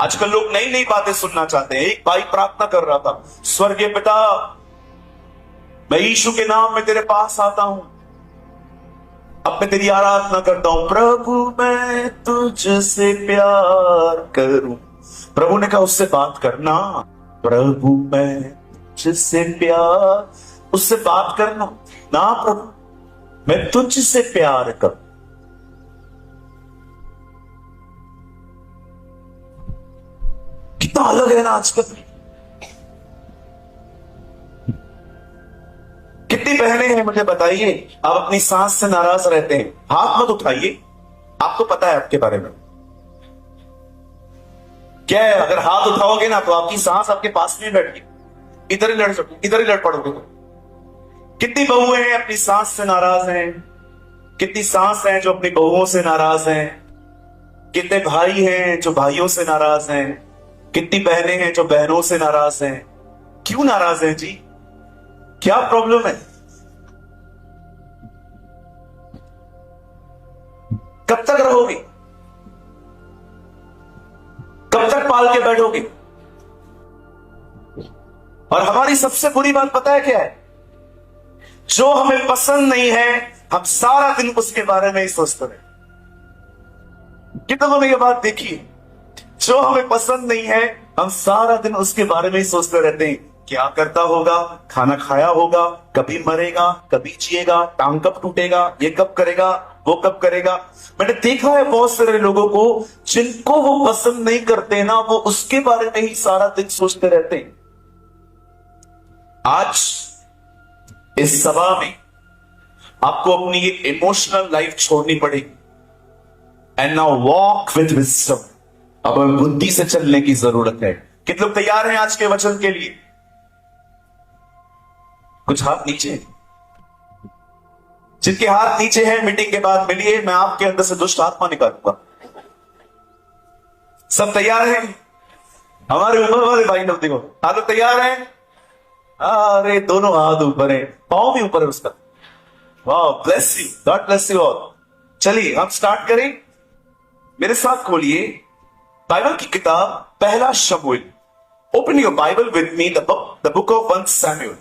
आजकल लोग नई नई बातें सुनना चाहते हैं। एक भाई प्रार्थना कर रहा था, स्वर्गीय पिता, मैं यीशु के नाम में तेरे पास आता हूं, अब मैं तेरी आराधना करता हूं। प्रभु मैं तुझसे प्यार करूं। प्रभु ने कहा उससे बात करना। प्रभु मैं तुझसे प्यार, उससे बात करना ना। प्रभु मैं तुझसे प्यार करूं। कितना अलग है ना आजकल। कितनी बहनें हैं मुझे बताइए, आप अपनी सांस से नाराज रहते हैं, हाथ मत उठाइए। आपको पता है आपके बारे में क्या है। अगर हाथ उठाओगे ना तो आपकी सांस आपके पास में बैठेगी, इधर ही लड़ पड़ोगे। कितनी बहुएं हैं अपनी सांस से नाराज हैं, कितनी सांस हैं जो अपनी बहुओं से नाराज हैं, कितने भाई हैं जो भाइयों से नाराज हैं, कितनी बहनें हैं जो बहनों से नाराज हैं। क्यों नाराज हैं जी? क्या प्रॉब्लम है? कब तक रहोगे? कब तक पाल के बैठोगे? और हमारी सबसे बुरी बात पता है क्या है? जो हमें पसंद नहीं है हम सारा दिन उसके बारे में ही सोचते रहे। कितनों ने यह बात देखी है? जो हमें पसंद नहीं है हम सारा दिन उसके बारे में ही सोचते रहते हैं। क्या करता होगा, खाना खाया होगा, कभी मरेगा, कभी जिएगा, टांग कब टूटेगा, ये कब करेगा, वो कब करेगा। मैंने देखा है बहुत सारे लोगों को जिनको वो पसंद नहीं करते ना, वो उसके बारे में ही सारा दिन सोचते रहते हैं। आज इस सभा में आपको अपनी एक इमोशनल लाइफ छोड़नी पड़ेगी। And now walk with wisdom. अब हमें बुद्धि से चलने की जरूरत है। कितने लोग तैयार हैं आज के वचन के लिए? कुछ हाथ नीचे, जिनके हाथ नीचे हैं मीटिंग के बाद मिलिए, मैं आपके अंदर से दुष्ट आत्मा निकालूंगा। सब तैयार हैं? हमारे उम्र वाले भाई लोग देखो, आप लोग तैयार हैं? अरे दोनों हाथ ऊपर है, पांव भी ऊपर है उसका। वाह, bless you, God bless you all. चलिए हम स्टार्ट करें। मेरे साथ खोलिए बाइबल की किताब पहला शमूएल। Open your Bible with me, the book of 1 Samuel.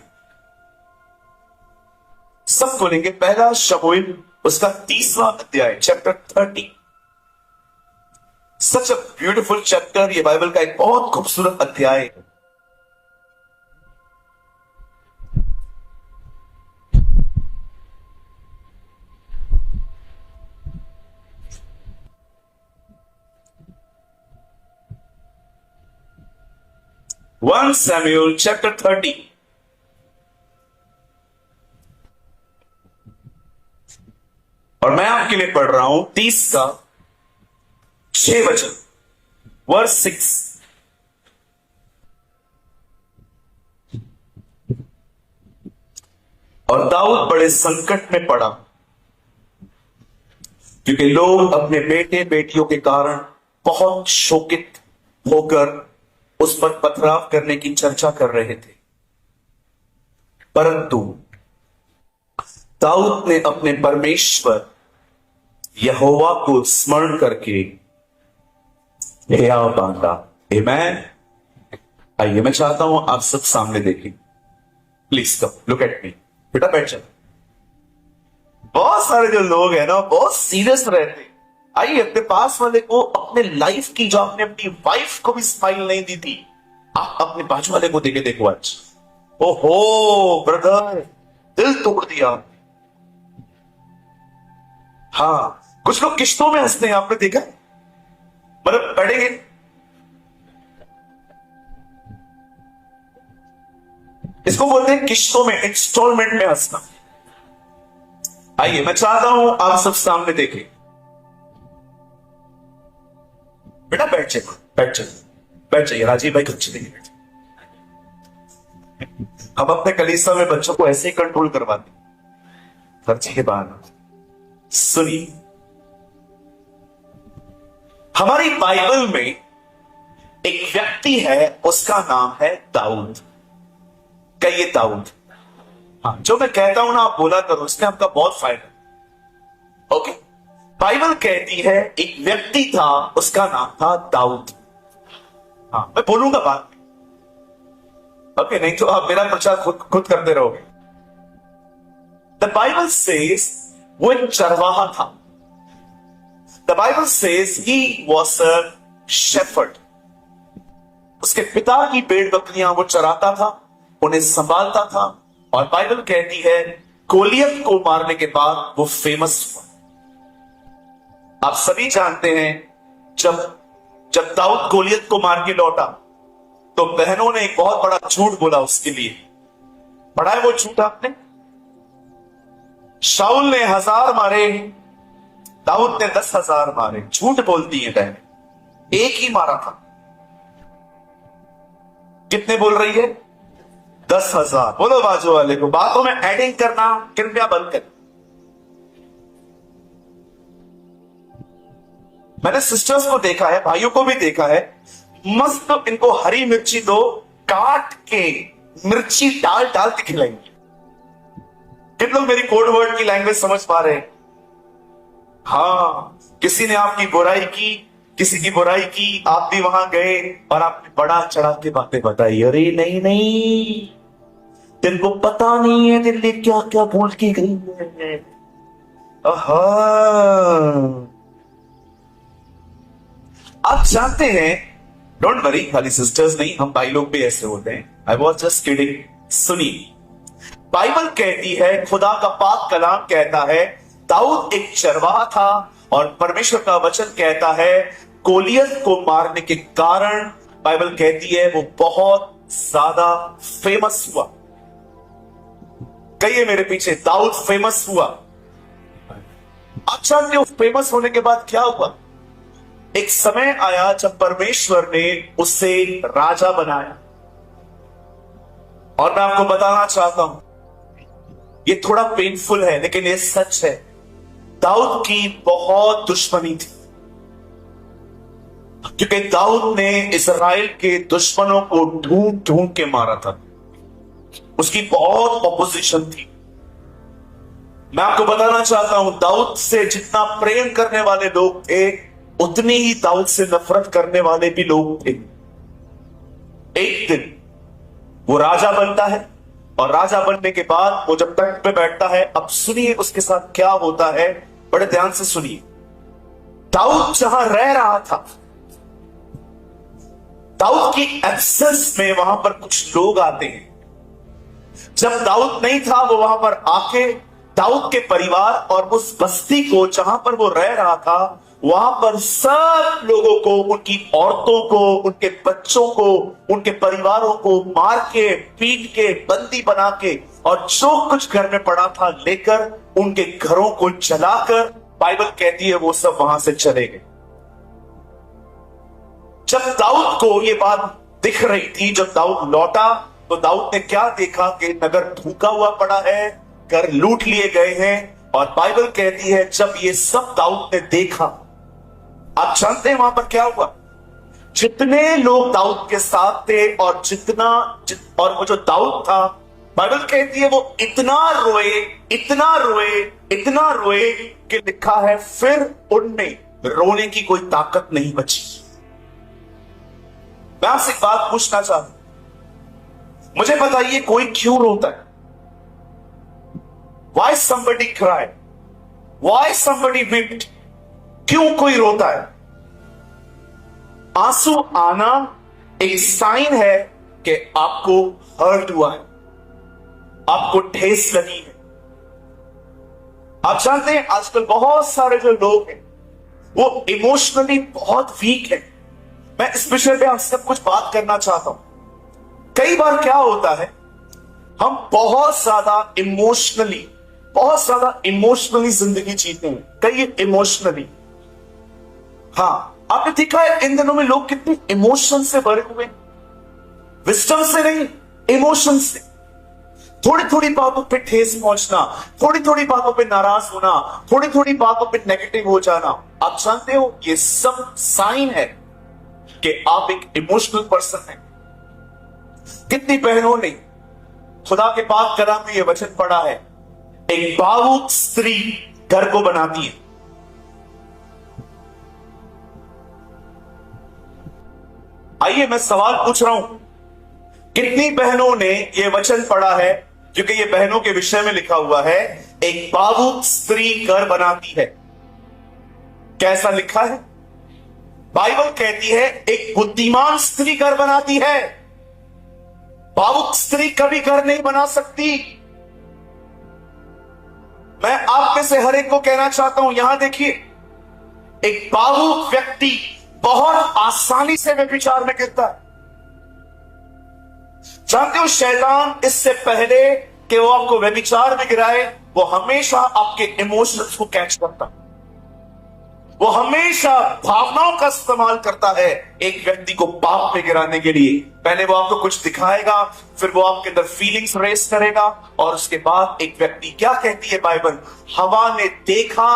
सब खोलेंगे पहला शमूएल, उसका 30वां अध्याय, chapter 30। Such a beautiful chapter. ये बाइबल का एक बहुत खूबसूरत अध्याय है। One Samuel chapter 30। और मैं आपके लिए पढ़ रहा हूं 30 का 6 वचन, वर्स 6। और दाऊद बड़े संकट में पड़ा क्योंकि लोग अपने बेटे बेटियों के कारण बहुत शोकित होकर उस पर पथराव करने की चर्चा कर रहे थे। परंतु दाऊद ने अपने परमेश्वर यहोवा को स्मरण करके हिया बांधा। आमेन। आइए, मैं चाहता हूं आप सब सामने देखें। Please come look at me. बेटा बैठ जाओ। बहुत सारे जो लोग हैं ना, बहुत सीरियस रहते। आइए, अपने पास वाले को, अपने लाइफ की, जो आपने अपनी वाइफ को भी स्माइल नहीं दी थी, आप अपने बाजू वाले को देखे देखो आज। ओहो ब्रदर, दिल तोड़ दिया। हाँ, कुछ लोग किश्तों में हंसते हैं, आपने देखा? मतलब पढ़ेंगे, इसको बोलते हैं किश्तों में, इंस्टॉलमेंट में हंसना। आइए, मैं चाहता हूं आप सब सामने देखें। बेटा बैठ जाइए, बैठ जाइए, बैठ जाइए। राजीव भाई कुछ नहीं, बैठ। हम अपने कलीसिया में बच्चों को ऐसे ही कंट्रोल करवाते खर्चे के बाद। सुनिए, हमारी बाइबल में एक व्यक्ति है, उसका नाम है दाऊद। कहिए दाऊद। हाँ, जो मैं कहता हूं ना आप बोला करो, इसमें आपका बहुत फायदा। ओके, बाइबल कहती है एक व्यक्ति था, उसका नाम था दाऊद। हाँ, मैं बोलूंगा बाद में। ओके, नहीं तो आप मेरा प्रचार खुद खुद करते रहोगे। द बाइबल सेज वो एक चरवाहा था। The Bible says he was a shepherd. उसके पिता की भेड़ बकरियां वो चराता था, उन्हें संभालता था। और बाइबल कहती है गोलियत को मारने के बाद वो फेमस हुआ। आप सभी जानते हैं जब जब दाऊद गोलियत को मार के लौटा तो बहनों ने एक बहुत बड़ा झूठ बोला उसके लिए। पढ़ा है वो झूठ आपने? शाऊल ने 1000 मारे, दाऊद ने 10,000 मारे। झूठ बोलती है बहन, एक ही मारा था। कितने बोल रही है? 10,000। बोलो बाजू वाले को, बातों में एडिंग करना कृपया बंद कर। मैंने सिस्टर्स को देखा है, भाइयों को भी देखा है, मस्त इनको हरी मिर्ची दो, काट के मिर्ची डाल डाल के खिलाएंगे। कितने लोग मेरी कोड वर्ड की लैंग्वेज समझ पा रहे हैं? हाँ, किसी ने आपकी बुराई की, किसी की बुराई की, आप भी वहां गए और आपने बड़ा चढ़ा के बातें बताई। अरे नहीं नहीं, तेरे पता नहीं है दिल्ली क्या क्या बोल के गई है। आप जानते हैं, डोंट वरी, खाली सिस्टर्स नहीं, हम भाई लोग भी ऐसे होते हैं। I was just kidding. सुनिए, बाइबल कहती है, खुदा का पाक कलाम कहता है, दाऊद एक चरवाहा था और परमेश्वर का वचन कहता है गोलियत को मारने के कारण बाइबल कहती है वो बहुत ज्यादा फेमस हुआ। कहिए मेरे पीछे, दाऊद फेमस हुआ। आप जानते हो फेमस होने के बाद क्या हुआ? एक समय आया जब परमेश्वर ने उसे राजा बनाया। और मैं आपको बताना चाहता हूं, ये थोड़ा पेनफुल है लेकिन ये सच है, दाऊद की बहुत दुश्मनी थी, क्योंकि दाऊद ने इस्राएल के दुश्मनों को ढूंढ ढूंढ के मारा था। उसकी बहुत ऑपोजिशन थी। मैं आपको बताना चाहता हूं, दाऊद से जितना प्रेम करने वाले लोग थे उतनी ही दाऊद से नफरत करने वाले भी लोग थे। एक दिन वो राजा बनता है और राजा बनने के बाद वो जब तख्त पे बैठता है, अब सुनिए उसके साथ क्या होता है, बड़े ध्यान से सुनिए। दाऊद जहां रह रहा था, दाऊद की एब्सेंस में वहां पर कुछ लोग आते हैं। जब दाऊद नहीं था वो वहां पर आके दाऊद के परिवार और उस बस्ती को जहां पर वो रह रहा था वहां पर सब लोगों को, उनकी औरतों को, उनके बच्चों को, उनके परिवारों को मार के, पीट के, बंदी बना के और जो कुछ घर में पड़ा था लेकर उनके घरों को जलाकर, बाइबल कहती है वो सब वहां से चले गए। जब दाऊद को ये बात दिख रही थी, जब दाऊद लौटा तो दाऊद ने क्या देखा कि नगर धूका हुआ पड़ा है, घर लूट लिए गए हैं। और बाइबल कहती है जब ये सब दाऊद ने देखा, आप जानते हैं वहां पर क्या हुआ? जितने लोग दाऊद के साथ थे और और वो जो दाऊद था, बाइबल कहती है वो इतना रोए, इतना रोए, इतना रोए कि लिखा है फिर उनमें रोने की कोई ताकत नहीं बची। मैं आपसे एक बात पूछना चाहता हूं, मुझे बताइए कोई क्यों रोता है? Why somebody cry? Why somebody wept? क्यों कोई रोता है? आंसू आना एक साइन है कि आपको हर्ट हुआ है, आपको ठेस लगी है। आप जानते हैं आजकल बहुत सारे जो लोग हैं वो इमोशनली बहुत वीक है। मैं इस विषय पे आपसे कुछ बात करना चाहता हूं। कई बार क्या होता है, हम बहुत ज्यादा इमोशनली जिंदगी जीते हैं। कई इमोशनली, हाँ, आपने देखा है इन दिनों में लोग कितने इमोशन से भरे हुए हैं, विस्डम से नहीं, इमोशन से। थोड़ी थोड़ी बातों पे ठेस पहुंचना, थोड़ी थोड़ी बातों पे नाराज होना, थोड़ी थोड़ी बातों पे नेगेटिव हो जाना। आप जानते हो ये सब साइन है कि आप एक इमोशनल पर्सन हैं। कितनी बहनों ने खुदा के पाक कलाम में यह वचन पढ़ा है, एक भावुक स्त्री घर को बनाती है। आइए मैं सवाल पूछ रहा हूं, कितनी बहनों ने यह वचन पढ़ा है, क्योंकि यह बहनों के विषय में लिखा हुआ है, एक भावुक स्त्री घर बनाती है। कैसा लिखा है? बाइबल कहती है एक बुद्धिमान स्त्री घर बनाती है। भावुक स्त्री कभी घर नहीं बना सकती। मैं आप में से हर एक को कहना चाहता हूं, यहां देखिए, एक भावुक व्यक्ति बहुत आसानी से व्यभिचार में गिरता है। जानते हो, शैतान इससे पहले कि वो आपको व्यभिचार में गिराए, वो हमेशा आपके इमोशंस को कैच करता है। वो हमेशा भावनाओं का इस्तेमाल करता है एक व्यक्ति को पाप में गिराने के लिए। पहले वो आपको कुछ दिखाएगा, फिर वो आपके अंदर फीलिंग्स रेस करेगा, और उसके बाद एक व्यक्ति, क्या कहती है बाइबल, हवा ने देखा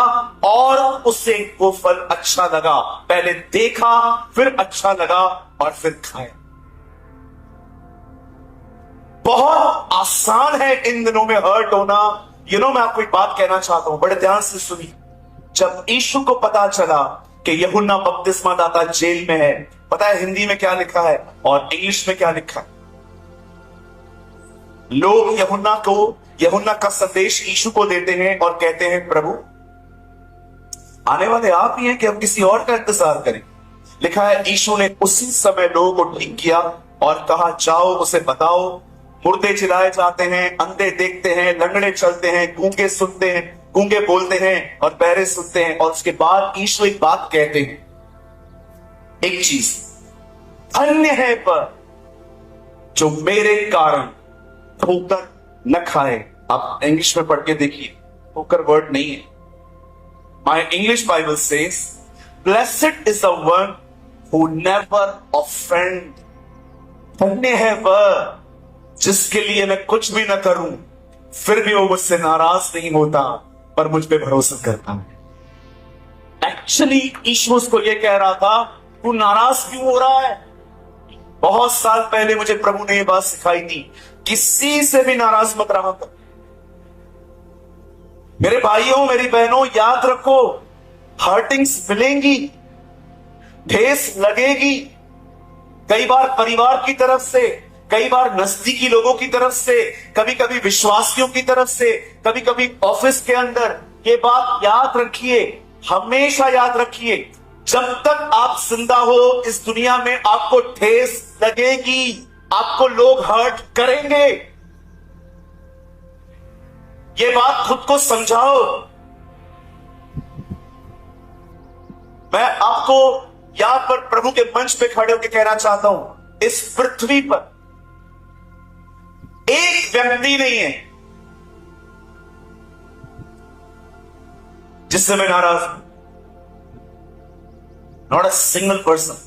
और उसे वो फल अच्छा लगा। पहले देखा, फिर अच्छा लगा, और फिर खाया। बहुत आसान है इन दिनों में हर्ट होना। मैं आपको एक बात कहना चाहता हूं, बड़े ध्यान से सुनिए। जब यीशु को पता चला कि यूहन्ना बपतिस्मा दाता जेल में है, पता है हिंदी में क्या लिखा है और इंग्लिश में क्या लिखा है? लोग यूहन्ना का संदेश यीशु को देते हैं और कहते हैं, प्रभु आने वाले आप ही हैं कि हम किसी और का इंतजार करें? लिखा है, यीशु ने उसी समय लोगों को ठीक किया और कहा, जाओ उसे बताओ, मुर्दे चिल्लाए जाते हैं, अंधे देखते हैं, लंगड़े चलते हैं, गूंगे सुनते हैं, गूंगे बोलते हैं और बहरे सुनते हैं। और उसके बाद यीशु एक बात कहते हैं, एक चीज, धन्य है पर जो मेरे कारण ठोकर न खाए। आप इंग्लिश में पढ़ के देखिए, ठोकर वर्ड नहीं है। My English Bible says, blessed is the one who never offend. धन्य है वह जिसके लिए मैं कुछ भी न करूं, फिर भी वो मुझसे नाराज नहीं होता, पर मुझ पे भरोसा करता है। एक्चुअली यीशु उसको ये कह रहा था, तू नाराज क्यों हो रहा है? बहुत साल पहले मुझे प्रभु ने ये बात सिखाई थी, किसी से भी नाराज मत रहा कर। मेरे भाइयों, मेरी बहनों, याद रखो, हर्टिंग्स मिलेंगी, ठेस लगेगी। कई बार परिवार की तरफ से, कई बार नजदीकी लोगों की तरफ से, कभी कभी विश्वासियों की तरफ से, कभी कभी ऑफिस के अंदर। ये बात याद रखिए, हमेशा याद रखिए, जब तक आप जिंदा हो इस दुनिया में आपको ठेस लगेगी, आपको लोग हर्ट करेंगे। ये बात खुद को समझाओ। मैं आपको यहां पर प्रभु के मंच पे खड़े होकर कहना चाहता हूं, इस पृथ्वी पर एक व्यक्ति नहीं है जिससे मैं नाराज हूं। Not a single person.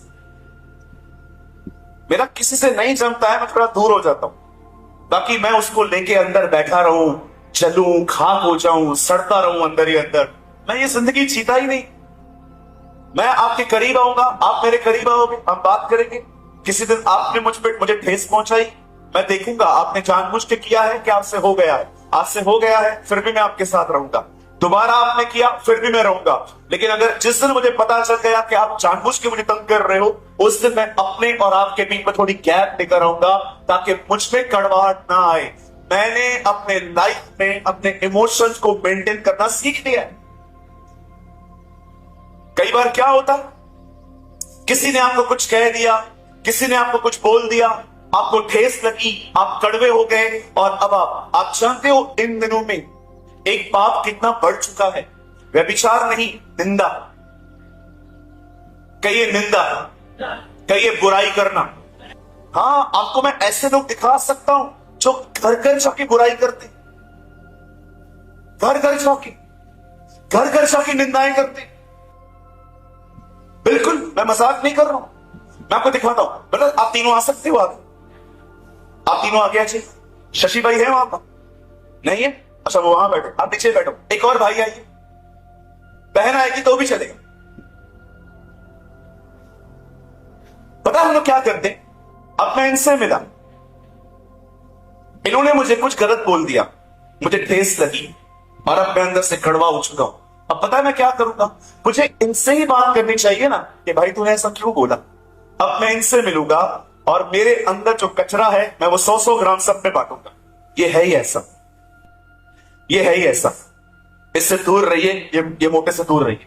मेरा किसी से नहीं जमता है, मैं थोड़ा दूर हो जाता हूं, बाकी मैं उसको लेके अंदर बैठा रहूं, चलूं, खाक हो जाऊं, सड़ता रहूं अंदर ही अंदर। मैं ये जिंदगी जीता ही नहीं। मैं आपके करीब आऊंगा, आप मेरे करीब आओगे, हम बात करेंगे। किसी दिन आपने मुझे ठेस पहुंचाई, मैं देखूंगा आपने जानबूझ के किया है कि आपसे हो गया है। आपसे हो गया है, फिर भी मैं आपके साथ रहूंगा। दोबारा आपने किया, फिर भी मैं रहूंगा। लेकिन अगर जिस दिन मुझे पता चल गया कि आप जानबूझ के मुझे तंग कर रहे हो, उस दिन मैं अपने और आपके बीच में थोड़ी गैप लेकर आऊंगा, ताकि मुझ में कड़वाहट ना आए। मैंने अपने लाइफ में अपने इमोशंस को मेंटेन करना सीख लिया है। कई बार क्या होता, किसी ने आपको कुछ कह दिया, किसी ने आपको कुछ बोल दिया, आपको ठेस लगी, आप कड़वे हो गए, और अब आप जानते हो इन दिनों में एक पाप कितना बढ़ चुका है। व्यभिचार नहीं, निंदा। कहिए निंदा, कहिए बुराई करना। हां, आपको मैं ऐसे लोग दिखा सकता हूं जो घर घर जाके बुराई करते, घर घर जाके निंदाएं करते। बिल्कुल, मैं मजाक नहीं कर रहा हूं, मैं आपको दिखाता हूं। मतलब आप तीनों आ सकते हो आगे? आप तीनों आगे आ जाइए। शशि भाई है वहां पर? नहीं है? अच्छा, वो वहां बैठे, आप पीछे बैठो। एक और भाई आइए, बहन आएगी तो भी चलेगा। पता हम लोग क्या करते? अब मैं इनसे मिला, इन्होंने मुझे कुछ गलत बोल दिया, मुझे ठेस लगी, और अब मैं अंदर से कड़वा हो चुका हूं। अब पता है मैं क्या करूंगा? मुझे इनसे ही बात करनी चाहिए ना कि भाई तूने ऐसा क्यों बोला, अब मैं इनसे मिलूंगा और मेरे अंदर जो कचरा है मैं वो 100-100 ग्राम सब में बांटूंगा। ये है ही ऐसा, ये है ही ऐसा। इससे दूर रहिए, ये मोटे से दूर रहिए,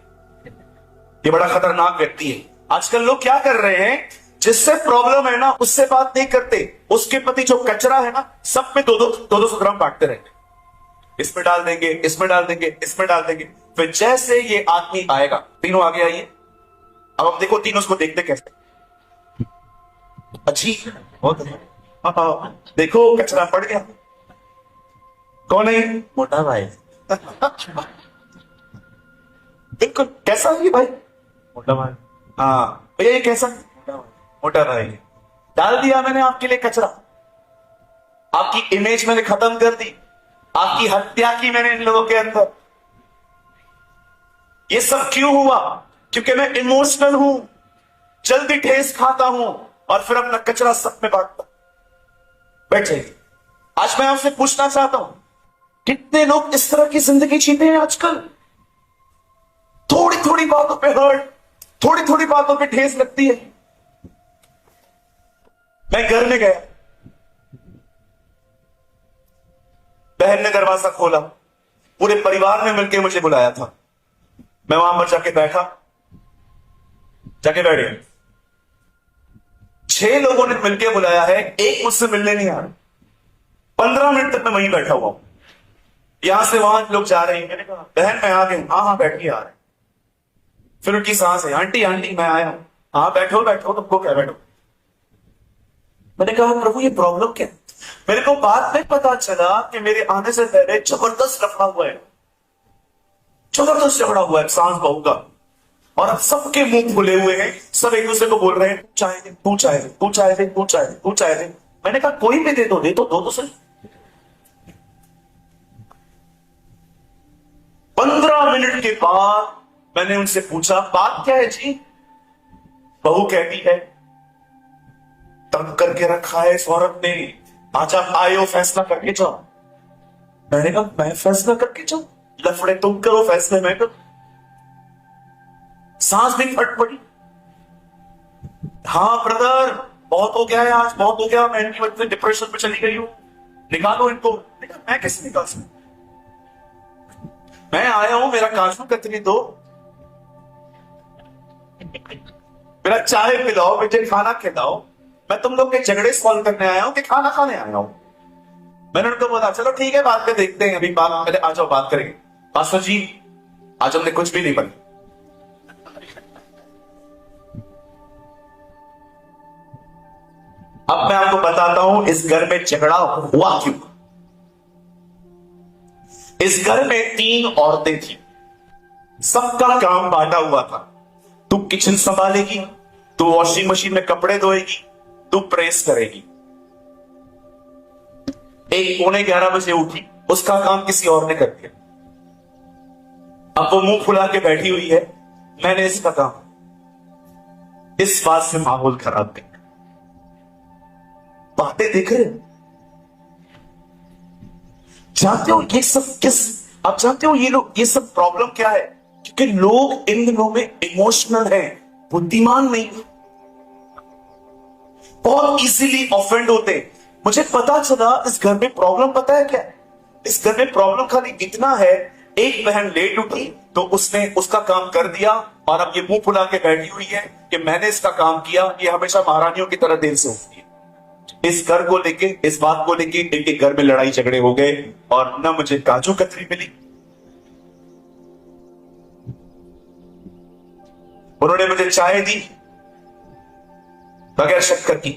ये बड़ा खतरनाक व्यक्ति है। आजकल लोग क्या कर रहे हैं, जिससे प्रॉब्लम है ना उससे बात नहीं करते, उसके प्रति जो कचरा है ना सब में 200 ग्राम बांटते रहते। इसमें डाल देंगे, इसमें डाल देंगे, इसमें डाल देंगे। फिर जैसे ये आदमी आएगा, तीनों आगे आइए, अब आप देखो तीनों उसको देखते कैसे, अच्छी बहुत देखो कचरा पड़ गया। कौन है? मोटा भाई। बिल्कुल कैसा है ये भाई? मोटा भाई। हाँ भैया ये कैसा? मोटा भाई। डाल दिया मैंने आपके लिए कचरा, आपकी इमेज मैंने खत्म कर दी, आपकी हत्या की मैंने इन लोगों के अंदर। ये सब क्यों हुआ? क्योंकि मैं इमोशनल हूं, जल्दी ठेस खाता हूं और फिर अपना कचरा सब में बांटता। बैठ जाइए। आज मैं आपसे पूछना चाहता हूं, कितने लोग इस तरह की जिंदगी जीते हैं आजकल? थोड़ी थोड़ी बातों पे हर्ट, थोड़ी थोड़ी बातों पे ठेस लगती है। मैं घर में गया, बहन ने दरवाजा खोला, पूरे परिवार ने मिलकर मुझे बुलाया था। मैं वहां पर जाके बैठा, जाके बैठे। 6 लोगों ने मिलकर बुलाया है, एक मुझसे मिलने नहीं आ रहा। 15 मिनट तक मैं वहीं बैठा हुआ हूं। यहां से वहां लोग जा रहे हैं, मैंने कहा बहन मैं आ गई। हाँ हाँ बैठिए, आ रहे। फिर उनकी सांस है, आंटी आंटी मैं आया हूं। हाँ बैठो बैठो, तुमको क्या बैठो। मैंने कहा प्रभु ये प्रॉब्लम क्या है? मेरे को बाद में पता चला कि मेरे आने से पहले जबरदस्त लफड़ा हुआ है, जबरदस्त झगड़ा हुआ है सांस बहू का। और अब सबके मुंह खुले हुए हैं, सब एक दूसरे को बोल रहे हैं चाय दे, तू चाय दे, तू चाय दे, तू चाय दे, तू चाय दे। मैंने कहा कोई भी दे दो, दे दो सही। 15 मिनट के बाद मैंने उनसे पूछा बात क्या है जी? बहू कहती है तंग करके रखा है इस औरत ने, आज आप आए हो फैसला करके जाओ। मैंने कहा मैं फैसला करके जाऊं? लफड़े तुम करो, फैसले मैं करूं। सांस भी फट पड़ी। हाँ ब्रदर बहुत हो गया है, आज बहुत हो गया, मैं इनकी वजह से डिप्रेशन में चली गई हूं, निकालो इनको। मैं कैसे निकाल सकता? मैं आया हूं, मेरा काजू कतरी दो, मेरा चाय पिलाओ, मुझे खाना खिलाओ। मैं तुम लोग के झगड़े सॉल्व करने आया हूं कि खाना खाने आया हूं? मैंने उनको बोला चलो ठीक है बात में देखते हैं, अभी बात पहले आ जाओ बात करेंगे। पास्टर जी आज हमने कुछ भी नहीं बना। अब मैं आपको बताता हूं इस घर में झगड़ा हुआ क्यों। इस घर में 3 औरतें थी, सबका काम बांटा हुआ था। तू किचन संभालेगी, तू वॉशिंग मशीन में कपड़े धोएगी, तू प्रेस करेगी। एक 11:15 उठी, उसका काम किसी और ने कर दिया। अब वो मुंह फुला के बैठी हुई है, मैंने इसका काम। इस बात से माहौल खराब देख, बातें देख रहे हो? जानते हो ये सब किस, आप जानते हो ये लोग, ये सब प्रॉब्लम क्या है? क्योंकि लोग इन दिनों में इमोशनल हैं, बुद्धिमान नहीं, बहुत इजीली ऑफेंड होते। मुझे पता चला इस घर में प्रॉब्लम पता है क्या? इस घर में प्रॉब्लम खाली इतना है, एक बहन लेट उठी तो उसने उसका काम कर दिया और अब ये मुंह फुला के बैठी हुई है कि मैंने इसका काम किया। ये हमेशा महारानियों की तरह देर से उठती है। इस घर को लेके, इस बात को लेके इनके घर में लड़ाई झगड़े हो गए और न मुझे काजू कतरी मिली, उन्होंने मुझे चाय दी बगैर शक्कर की।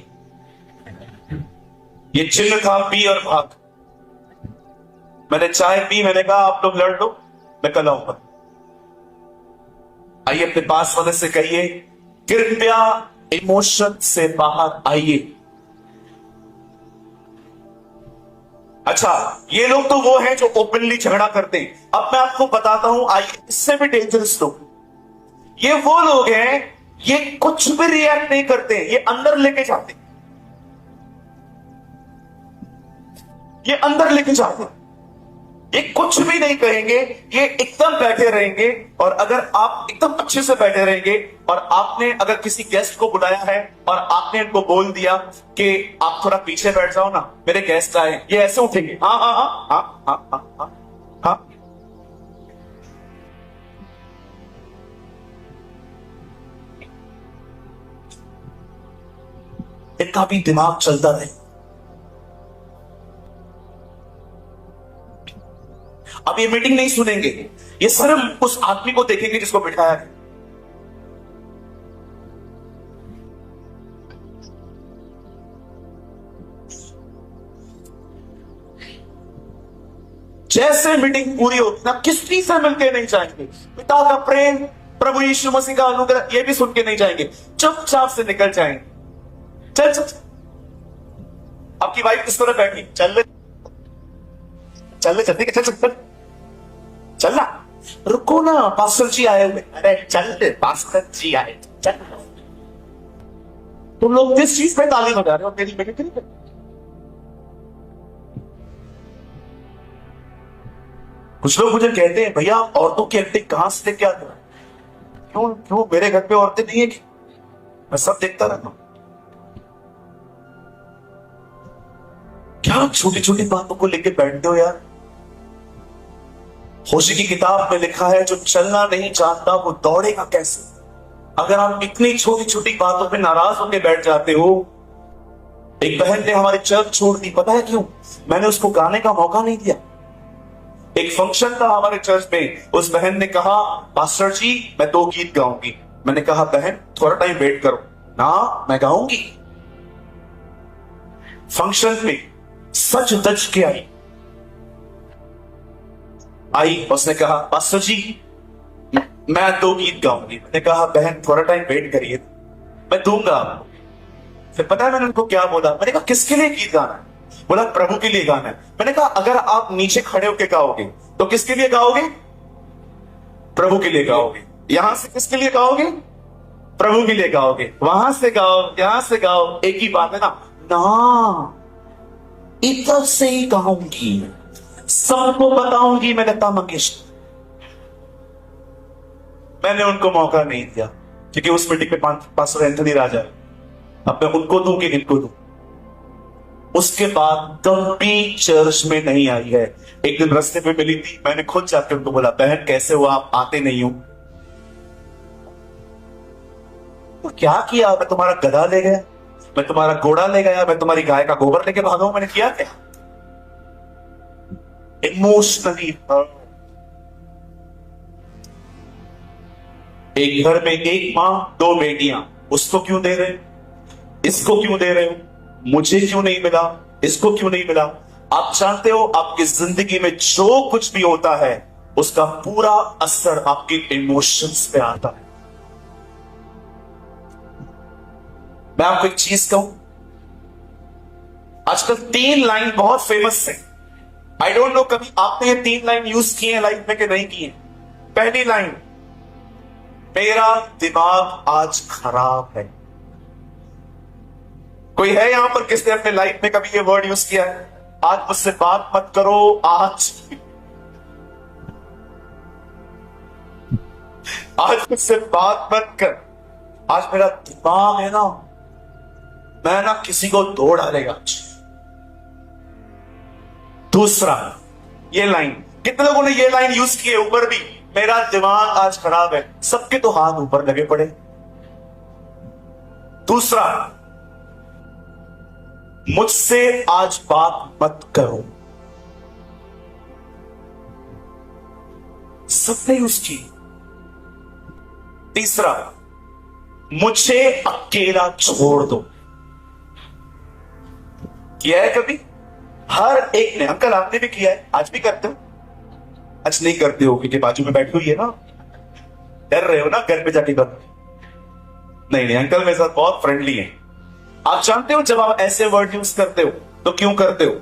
ये चिन्ह था पी और भाग। मैंने चाय पी, मैंने कहा आप लोग लड़ लो, मैं कल आऊंगा। आइए अपने पास वाले से कहिए कृपया इमोशन से बाहर आइए। अच्छा ये लोग तो वो हैं जो ओपनली झगड़ा करते हैं। अब मैं आपको बताता हूं, आइए इससे भी डेंजरस लोग, ये वो लोग हैं, ये कुछ भी रिएक्ट नहीं करते, ये अंदर लेके जाते, ये अंदर लेके जाते। ये कुछ भी नहीं कहेंगे, ये एकदम बैठे रहेंगे। और अगर आप एकदम अच्छे से बैठे रहेंगे और आपने अगर किसी गेस्ट को बुलाया है और आपने इनको बोल दिया कि आप थोड़ा पीछे बैठ जाओ ना, मेरे गेस्ट आए, ये ऐसे उठेंगे, हाँ हाँ हाँ हाँ हाँ हाँ हाँ हाँ। इनका भी दिमाग चलता रहे। अब ये मीटिंग नहीं सुनेंगे, ये सिर्फ उस आदमी को देखेंगे जिसको बिठाया है। जैसे मीटिंग पूरी होती ना, किसी से मिलके नहीं जाएंगे, पिता का प्रेम, प्रभु यीशु मसीह का अनुग्रह, ये भी सुन के नहीं जाएंगे, चुपचाप से निकल जाएंगे। चल चल, आपकी वाइफ किस तरह बैठी, चल ले चल ले, चल चल चल चल ना, रुको ना, पास्टर जी आए हुए। अरे चल ले, पास्टर जी आए, चल। तुम लोग किस चीज पे ताली बजा रहे हो मेरी बेटी के लिए? कुछ लोग मुझे कहते हैं, भैया आप औरतों की एक्टिंग कहां से लेके आते हो? क्यों क्यों मेरे घर पे औरतें नहीं है कि? मैं सब देखता रहता हूं। क्या छोटी छोटी बातों को लेके बैठते हो यार? होशी की किताब में लिखा है, जो चलना नहीं जानता वो दौड़ेगा कैसे? अगर आप इतनी छोटी छोटी बातों पे नाराज होकर बैठ जाते हो। एक बहन ने हमारी चर्च छोड़ दी, पता है क्यों? मैंने उसको गाने का मौका नहीं दिया। एक फंक्शन था हमारे चर्च में, उस बहन ने कहा, पास्टर जी मैं 2 गीत गाऊंगी। मैंने कहा बहन थोड़ा टाइम वेट करो ना, मैं गाऊंगी। फंक्शन पे सच दच के आई, उसने कहा पास्टर जी मैं 2 गीत गाऊंगी। मैंने कहा बहन थोड़ा टाइम वेट करिए, मैं दूंगा। फिर पता है मैंने उनको क्या बोला? मैंने कहा किसके लिए गीत गाना है? बोला प्रभु के लिए गाना है। मैंने कहा अगर आप नीचे खड़े होकर गाओगे तो किसके लिए गाओगे? प्रभु के लिए गाओगे। यहां से किसके लिए गाओगे? प्रभु के लिए गाओगे। वहां से गाओ, यहां से गाओ, एक ही बात है ना। ना, इधर से ही गाऊंगी, सबको बताऊंगी मैं लता मंगेशकर। मैंने उनको मौका नहीं दिया क्योंकि उस मीटिंग पे पास्टर एंथनी राजा, अब मैं उनको दूं कि इनको दूं? उसके बाद कभी चर्च में नहीं आई है। एक दिन रास्ते पे मिली थी, मैंने खुद जाकर उनको बोला बहन कैसे हो आप, आते नहीं हो? तो क्या किया? मैं तुम्हारा गधा ले गया, मैं तुम्हारा घोड़ा ले गया, मैं तुम्हारी गाय का गोबर लेके भागा हूं? मैंने किया क्या? इमोशनली एक घर में एक मां 2 बेटियां, उसको क्यों दे रहे हो, इसको क्यों दे रहे हो, मुझे क्यों नहीं मिला, इसको क्यों नहीं मिला? आप जानते हो आपकी जिंदगी में जो कुछ भी होता है उसका पूरा असर आपके इमोशंस पे आता है। मैं आपको एक चीज कहूं, आजकल 3 लाइन बहुत फेमस है। आई डोंट नो कभी आपने ये 3 लाइन यूज किए हैं लाइफ में कि नहीं किए? पहली लाइन, मेरा दिमाग आज खराब है। कोई है यहां पर किसने अपने लाइफ में कभी ये वर्ड यूज किया है? आज मुझसे बात मत करो, आज मुझसे बात मत कर, आज मेरा दिमाग है ना, मैं ना किसी को तोड़ डालेगा। दूसरा, ये लाइन, कितने लोगों ने ये लाइन यूज की है ऊपर भी, मेरा दिमाग आज खराब है। सबके तो हाथ ऊपर लगे पड़े। दूसरा, मुझसे आज बात मत करो। सबने यूज की। तीसरा, मुझे अकेला छोड़ दो। किया है कभी? हर एक ने। अंकल आपने भी किया है, आज भी करते हो? आज नहीं करते हो क्योंकि बाजू में बैठी हुई है ना, डर रहे हो ना घर पे जाके कर। नहीं नहीं, अंकल मेरे साथ बहुत फ्रेंडली है। आप जानते हो जब आप ऐसे वर्ड यूज करते हो तो क्यों करते हो?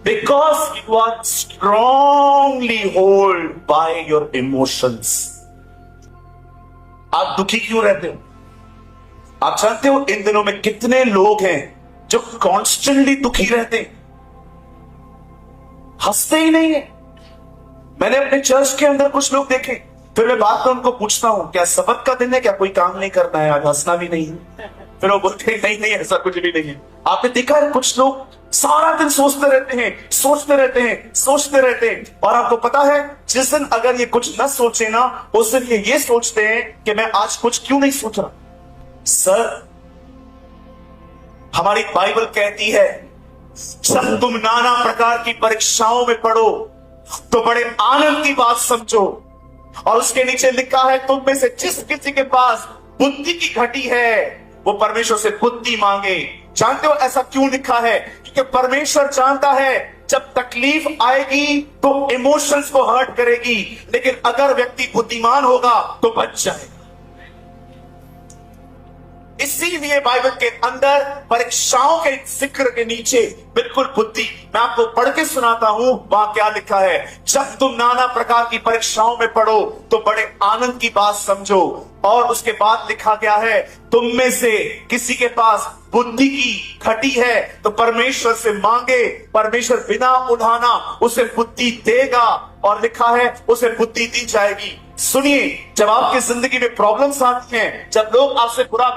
Because you are strongly hold by your emotions. आप दुखी क्यों रहते हो? आप जानते हो इन दिनों में कितने लोग हैं जो कॉन्स्टेंटली दुखी रहते हैं, हंसते ही नहीं है। मैंने अपने चर्च के अंदर कुछ लोग देखे, फिर मैं बाद में उनको पूछता हूं क्या सबक का दिन है, क्या कोई काम नहीं करना है, आज हंसना भी नहीं है? फिर वो बोलते हैं नहीं नहीं ऐसा कुछ भी नहीं है। आपने देखा है कुछ लोग सारा दिन सोचते रहते हैं, सोचते रहते हैं, सोचते रहते हैं, और आपको पता है जिस दिन अगर ये कुछ न सोचे ना, उस दिन ये सोचते हैं कि मैं आज कुछ क्यों नहीं सोच रहा। सर, हमारी बाइबल कहती है जब तुम नाना प्रकार की परीक्षाओं में पढ़ो तो बड़े आनंद की बात समझो, और उसके नीचे लिखा है तुम में से जिस किसी के पास बुद्धि की घटी है वो परमेश्वर से बुद्धि मांगे। जानते हो ऐसा क्यों लिखा है? क्योंकि परमेश्वर जानता है जब तकलीफ आएगी तो इमोशंस को हर्ट करेगी, लेकिन अगर व्यक्ति बुद्धिमान होगा तो बच जाएगा। इसीलिए बाइबल के अंदर परीक्षाओं के जिक्र के नीचे बिल्कुल बुद्धि, मैं आपको पढ़ के सुनाता हूं वहां क्या लिखा है। जब तुम नाना प्रकार की परीक्षाओं में पढ़ो तो बड़े आनंद की बात समझो, और उसके बाद लिखा गया है तुम में से किसी के पास बुद्धि की घटी है तो परमेश्वर से मांगे, परमेश्वर बिना उठाना उसे बुद्धि देगा, और लिखा है उसे बुद्धि दी जाएगी। सुनिए, जब आपकी जिंदगी में प्रॉब्लम्स आती हैं, जब लोग आपसे बुरा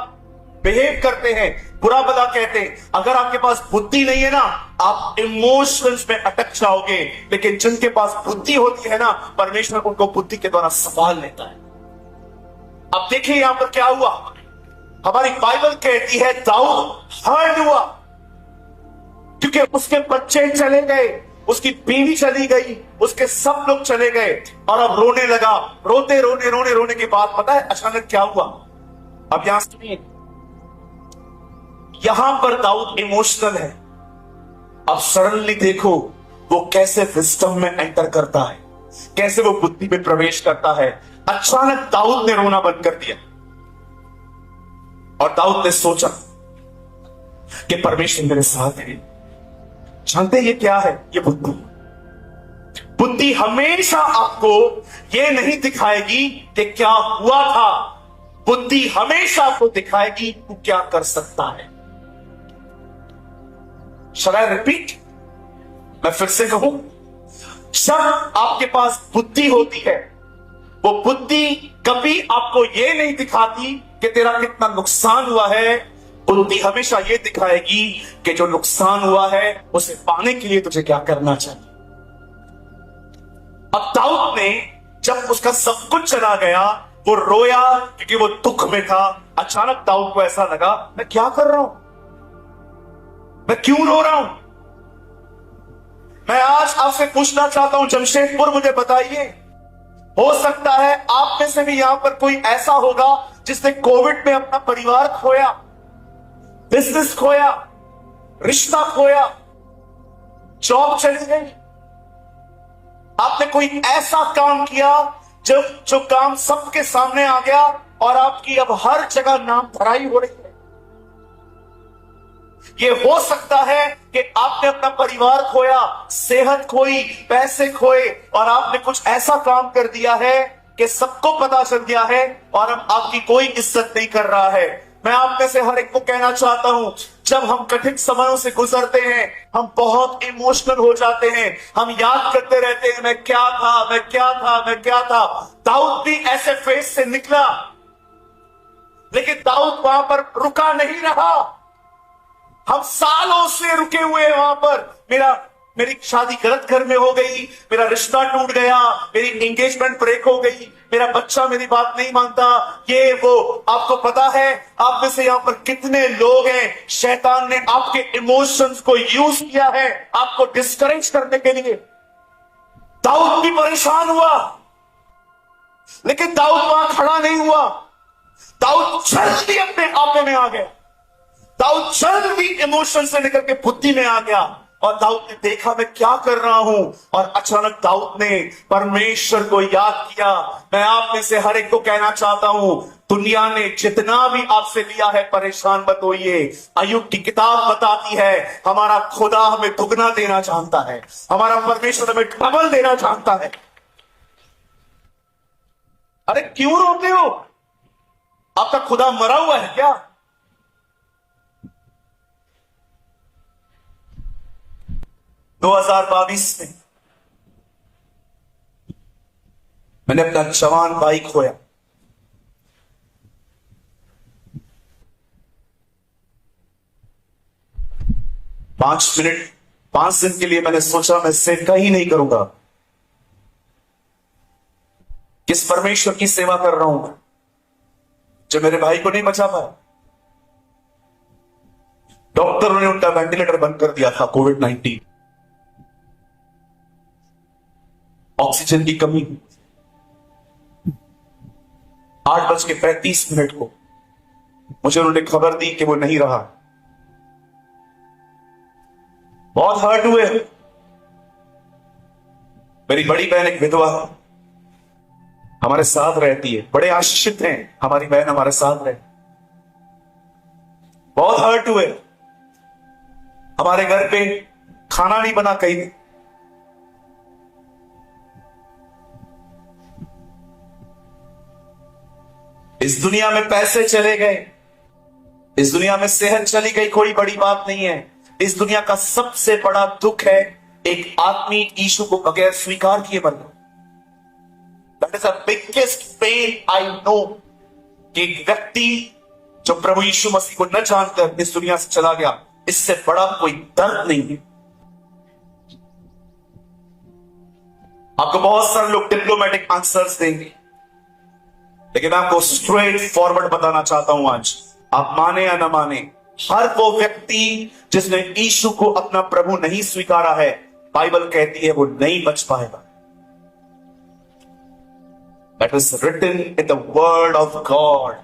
बिहेव करते हैं, बुरा भला कहते हैं, अगर आपके पास बुद्धि नहीं है ना, आप इमोशंस में अटक जाओगे, लेकिन जिनके पास बुद्धि होती है ना, परमेश्वर उनको बुद्धि के द्वारा संभाल लेता है। अब देखिए यहां पर क्या हुआ। हमारी बाइबल कहती है दाऊद हर्ट हुआ क्योंकि उसके बच्चे चले गए, उसकी बीवी चली गई, उसके सब लोग चले गए, और अब रोने लगा। रोते रोने रोने रोने के बाद पता है अचानक क्या हुआ? अब यहां सुनिए, यहां पर दाऊद इमोशनल है। अब सडनली देखो वो कैसे विस्डम में एंटर करता है, कैसे वो बुद्धि में प्रवेश करता है। अचानक दाऊद ने रोना बंद कर दिया, और दाऊद ने सोचा कि परमेश्वर मेरे साथ है। जानते ये क्या है? ये बुद्धि। बुद्धि हमेशा आपको ये नहीं दिखाएगी कि क्या हुआ था, बुद्धि हमेशा आपको दिखाएगी तू क्या कर सकता है। Shall I repeat? मैं फिर से कहूं, जब आपके पास बुद्धि होती है, वो बुद्धि कभी आपको ये नहीं दिखाती कि तेरा कितना नुकसान हुआ है। बुद्धि हमेशा ये दिखाएगी कि जो नुकसान हुआ है उसे पाने के लिए तुझे क्या करना चाहिए। अब दाऊद ने जब उसका सब कुछ चला गया, वो रोया क्योंकि वो दुख में था। अचानक दाऊद को ऐसा लगा मैं क्या कर रहा हूं, मैं क्यों रो रहा हूं। मैं आज आपसे पूछना चाहता हूं, जमशेदपुर, मुझे बताइए, हो सकता है आप में से भी यहां पर कोई ऐसा होगा जिसने कोविड में अपना परिवार खोया, बिजनेस खोया, रिश्ता खोया, जॉब चली गई। आपने कोई ऐसा काम किया जो काम सबके सामने आ गया और आपकी अब हर जगह नाम धराई हो रही है। ये हो सकता है कि आपने अपना परिवार खोया, सेहत खोई, पैसे खोए, और आपने कुछ ऐसा काम कर दिया है कि सबको पता चल गया है और अब आपकी कोई इज्जत नहीं कर रहा है। मैं आप में से हर एक को कहना चाहता हूं, जब हम कठिन समयों से गुजरते हैं हम बहुत इमोशनल हो जाते हैं, हम याद करते रहते हैं मैं क्या था, मैं क्या था, मैं क्या था। दाऊद भी ऐसे फेज से निकला, लेकिन दाऊद वहां पर रुका नहीं रहा। हम सालों से रुके हुए हैं वहां पर। मेरी शादी गलत घर में हो गई, मेरा रिश्ता टूट गया, मेरी एंगेजमेंट ब्रेक हो गई, मेरा बच्चा मेरी बात नहीं मानता, ये वो। आपको पता है आप में से यहां पर कितने लोग हैं, शैतान ने आपके इमोशंस को यूज किया है आपको डिस्करेज करने के लिए। दाऊद भी परेशान हुआ, लेकिन दाऊद वहां खड़ा नहीं हुआ। दाऊद जल्दी अपने आपे में आ गया, दाऊद जल्दी इमोशन से निकल के बुद्धि में आ गया, और दाऊद ने देखा मैं क्या कर रहा हूं, और अचानक दाऊद ने परमेश्वर को याद किया। मैं आप में से हर एक को कहना चाहता हूं, दुनिया ने जितना भी आपसे लिया है परेशान मत होइए। अय्यूब की किताब बताती है हमारा खुदा हमें दुगना देना चाहता है, हमारा परमेश्वर हमें डबल देना चाहता है। अरे क्यों रोते हो? आपका खुदा मरा हुआ है क्या? दो 2022 में मैंने अपना जवान भाई खोया। पांच दिन के लिए मैंने सोचा मैं सेवका ही नहीं करूंगा। किस परमेश्वर की सेवा कर रहा हूं जो मेरे भाई को नहीं बचा पाया। डॉक्टरों ने उनका वेंटिलेटर बंद कर दिया था, कोविड-19, ऑक्सीजन की कमी। 8:35 को मुझे उन्होंने खबर दी कि वो नहीं रहा। बहुत हर्ट हुए। मेरी बड़ी बहन एक विधवा है, हमारे साथ रहती है। बड़े आशीषित हैं, हमारी बहन हमारे साथ रहे। बहुत हर्ट हुए। हमारे घर पे खाना नहीं बना कहीं। इस दुनिया में पैसे चले गए, इस दुनिया में सेहत चली गई, कोई बड़ी बात नहीं है। इस दुनिया का सबसे बड़ा दुख है एक आदमी यीशु को बगैर स्वीकार किए मरना। That is the biggest pain I know, कि एक व्यक्ति जो प्रभु यीशु मसीह को न जानकर इस दुनिया से चला गया, इससे बड़ा कोई दर्द नहीं है। आपको बहुत सारे लोग डिप्लोमेटिक आंसर्स देंगे, लेकिन मैं आपको स्ट्रेट फॉरवर्ड बताना चाहता हूं आज। आप माने या ना माने, हर वो व्यक्ति जिसने यीशु को अपना प्रभु नहीं स्वीकारा है, बाइबल कहती है वो नहीं बच पाएगा। That is written in the word of God.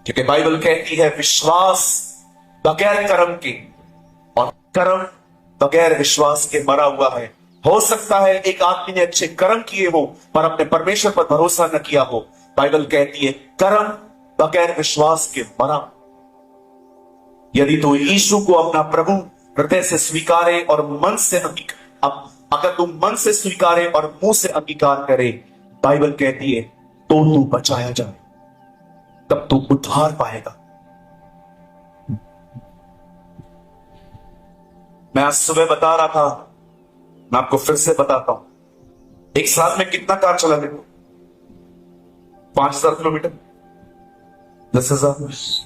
क्योंकि बाइबल कहती है विश्वास बगैर कर्म के और कर्म बगैर विश्वास के मरा हुआ है। हो सकता है एक आदमी ने अच्छे कर्म किए हो पर अपने परमेश्वर पर भरोसा न किया हो। बाइबल कहती है कर्म बगैर विश्वास के मरा। यदि तो यीशु को अपना प्रभु हृदय से स्वीकारे और मन से अगर तू मन से स्वीकारे और मुंह से अंगीकार करे, बाइबल कहती है तो तू बचाया जाए, तब तू उद्धार पाएगा। मैं आज सुबह बता रहा था, मैं आपको फिर से बताता हूं। एक साल में कितना कार चला मेरे को? 5,000 किलोमीटर, 10,000।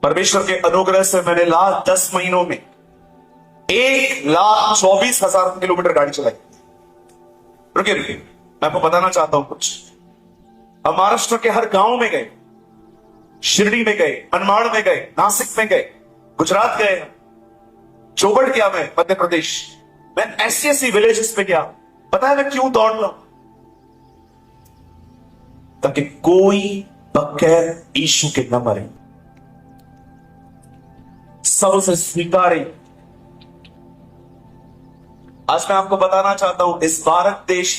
परमेश्वर के अनुग्रह से मैंने लास्ट 10 महीनों में 1,24,000 किलोमीटर गाड़ी चलाई। रुकिए रुकिए, मैं आपको बताना चाहता हूं कुछ। हम महाराष्ट्र के हर गांव में गए, शिरडी में गए, मनमाड़ में गए, नासिक में गए, गुजरात गए, चौबड़ गया, मैं मध्य प्रदेश, मैं ऐसी विलेजेस पे गया। पता है मैं क्यों दौड़ रहा हूं? ताकि कोई बगैर यीशु के न मरे, सब उसे स्वीकारे। आज मैं आपको बताना चाहता हूं, इस भारत देश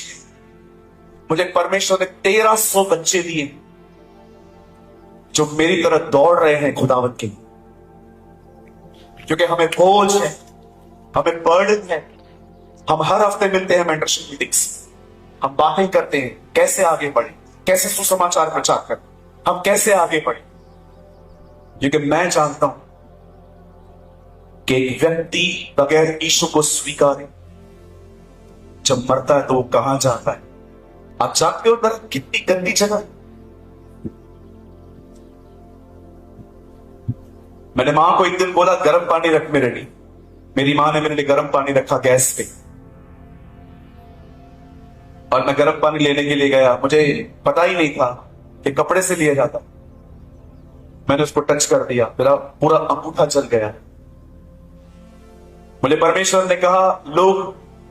मुझे परमेश्वर ने 1300 बच्चे दिए जो मेरी तरह दौड़ रहे हैं खुदावत के लिए। क्योंकि हमें बोझ है, हमें बर्डन है। हम हर हफ्ते मिलते हैं मेंटरशिप मीटिंग्स, हम बातें करते हैं कैसे आगे बढ़े, कैसे सुसमाचार प्रचार करें, हम कैसे आगे बढ़े। क्योंकि मैं जानता हूं कि एक व्यक्ति बगैर यीशु को स्वीकारे जब मरता है तो वो कहां जाता है। आप जानते हो नरक कितनी गंदी जगह है। मैंने मां को एक दिन बोला गर्म पानी रख मेरे लिए। मेरी मां ने मेरे लिए गर्म पानी रखा गैस पे, और मैं गर्म पानी लेने के लिए गया। मुझे पता ही नहीं था कि कपड़े से लिया जाता। मैंने उसको टच कर दिया, मेरा पूरा अंगूठा जल गया। मुझे परमेश्वर ने कहा,